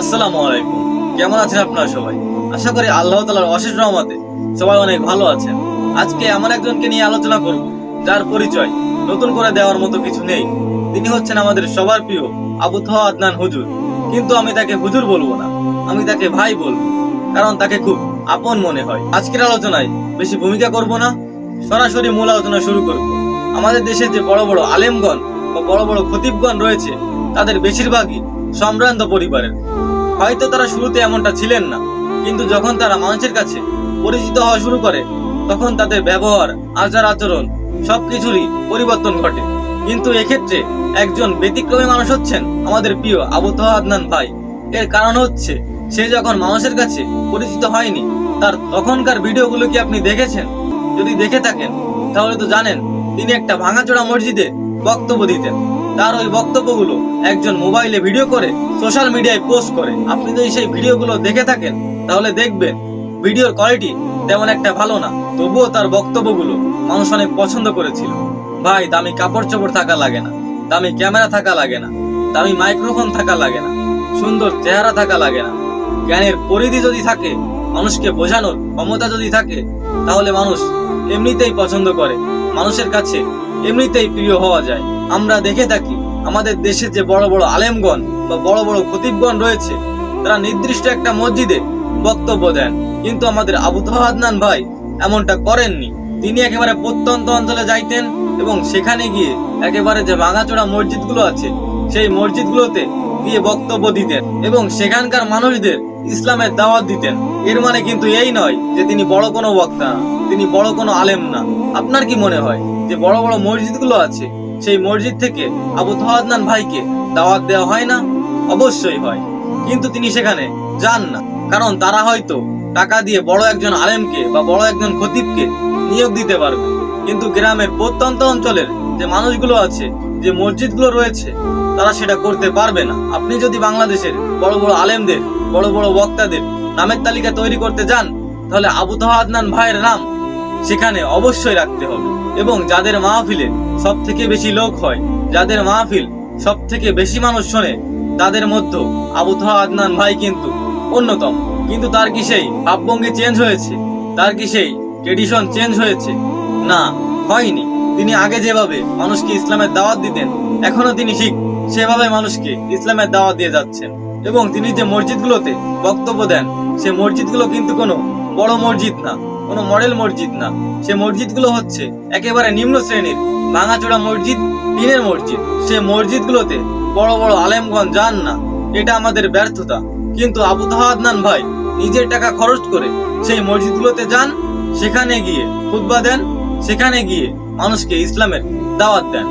আসসালামু আলাইকুম। কেমন আছেন আপনারা সবাই? আশা করি আল্লাহ তাআলার অশেষ রহমতে সবাই অনেক ভালো আছেন। আজকে এমন একজনকে নিয়ে আলোচনা করব যার পরিচয় নতুন করে দেওয়ার মতো কিছু নেই। তিনি হচ্ছেন আমাদের সবার প্রিয় আবু তহা আদনান হুজুর। কিন্তু আমি তাকে হুজুর বলবো না, আমি তাকে ভাই বলবো, কারণ তাকে খুব আপন মনে হয়। আজকের আলোচনায় বেশি ভূমিকা করব না, সরাসরি মূল আলোচনা শুরু করব। আমাদের দেশে যে বড় বড় আলেমগণ বা বড় বড় খতিবগণ রয়েছে, তাদের বেশিরভাগই সম্ভ্রান্ত পরিবারের। হয়তো তারা শুরুতে এমনটা ছিলেন না, কিন্তু যখন তারা মানুষের কাছে পরিচিত হওয়া শুরু করে, তখন তাদের ব্যবহার, আচার আচরণ সবকিছুরই পরিবর্তন ঘটে। কিন্তু এক্ষেত্রে একজন ব্যতিক্রমী মানুষ হচ্ছেন আমাদের প্রিয় আবু তহা আদনান ভাই। এর কারণ হচ্ছে, সে যখন মানুষের কাছে পরিচিত হয়নি, তার তখনকার ভিডিওগুলো কি আপনি দেখেছেন? যদি দেখে থাকেন তাহলে তো জানেন তিনি একটা ভাঙাচোরা মসজিদে বক্তব্য দিতেন। তার ওই বক্তব্যগুলো একজন মোবাইলে ভিডিও করে সোশ্যাল মিডিয়ায় পোস্ট করে। আপনি যদি সেই ভিডিওগুলো দেখে থাকেন তাহলে দেখবেন ভিডিওর কোয়ালিটি তেমন একটা ভালো না, তবুও তার বক্তব্যগুলো মানুষ অনেক পছন্দ করেছিল। ভাই, দামি কাপড় চোপড় থাকা লাগে না, দামি ক্যামেরা থাকা লাগে না, দামি মাইক্রোফোন থাকা লাগে না, সুন্দর চেহারা থাকা লাগে না। জ্ঞানের পরিধি যদি থাকে, মানুষকে বোঝানোর ক্ষমতা যদি থাকে, তাহলে মানুষ এমনিতেই পছন্দ করে, মানুষের কাছে এমনিতেই প্রিয় হওয়া যায়। আমরা দেখে থাকি আমাদের দেশে যে বড় বড় আলেমগণ বা বড় বড় খতিবগণ রয়েছে, তারা নির্দিষ্ট একটা মসজিদে বক্তব্য দেন, কিন্তু আমাদের আবু তহা আদনান ভাই এমনটা করেননি। তিনি একেবারে প্রত্যন্ত অঞ্চলে যাইতেন এবং সেখানে গিয়ে একেবারে যে ভাঙাচোরা মসজিদগুলো আছে, সেই মসজিদগুলোতে গিয়ে বক্তব্য দিতেন এবং সেখানকার মানুষদের ইসলামের দাওয়াত দিতেন। এর মানে কিন্তু এই নয় যে তিনি বড় কোনো বক্তা না, তিনি বড় কোনো আলেম না। আপনার কি মনে হয় যে বড় বড় মসজিদগুলো আছে, সেই মসজিদ থেকে আবু তহা আদনান ভাইকে দাওয়াত দেওয়া হয় না? অবশ্যই হয়, কিন্তু তিনি সেখানে যান না, কারণ তারা হয়তো টাকা দিয়ে বড় একজন আলেমকে বা বড় একজন খতিবকে নিয়োগ দিতে পারবে, কিন্তু গ্রামের প্রত্যন্ত অঞ্চলের যে মানুষগুলো আছে, যে মসজিদগুলো রয়েছে, তারা সেটা করতে পারবে না। আপনি যদি বাংলাদেশের বড় বড় আলেমদের, বড় বড় বক্তাদের নামের তালিকা তৈরি করতে যান, তাহলে আবু তহা আদনান ভাইয়ের নাম সেখানে অবশ্যই রাখতে হবে। এবং যাদের মাহফিলে সব থেকে বেশি লোক হয়, যাদের মাহফিল সব থেকে বেশি মানুষ শোনে, তাদের মধ্যে আবু তহা আদনান ভাই কিন্তু অন্যতম। কিন্তু তার কি সেই ভাবভঙ্গি চেঞ্জ হয়েছে? তার কি সেই ট্রেডিশন চেঞ্জ হয়েছে? না, হয়নি। তিনি আগে যেভাবে মানুষকে ইসলামের দাওয়াত দিতেন, এখনো তিনি ঠিক সেভাবে মানুষকে ইসলামের দাওয়াত দিয়ে যাচ্ছেন। এবং তিনি যে মসজিদগুলোতে বক্তব্য দেন, সে মসজিদগুলো কিন্তু কোনো বড় মসজিদ না, কোনো মডেল মসজিদ না। সে মসজিদগুলো হচ্ছে একেবারে নিম্ন শ্রেণীর ভাঙাচোরা মসজিদ, টিনের মসজিদ। সে মসজিদগুলোতে বড় বড় আলেমগণ যান না, এটা আমাদের ব্যর্থতা। কিন্তু আবু তহা আদনান ভাই নিজের টাকা খরচ করে সেই মসজিদগুলোতে যান, সেখানে গিয়ে খুতবা দেন, সেখানে গিয়ে মানুষকে ইসলামের দাওয়াত দেন।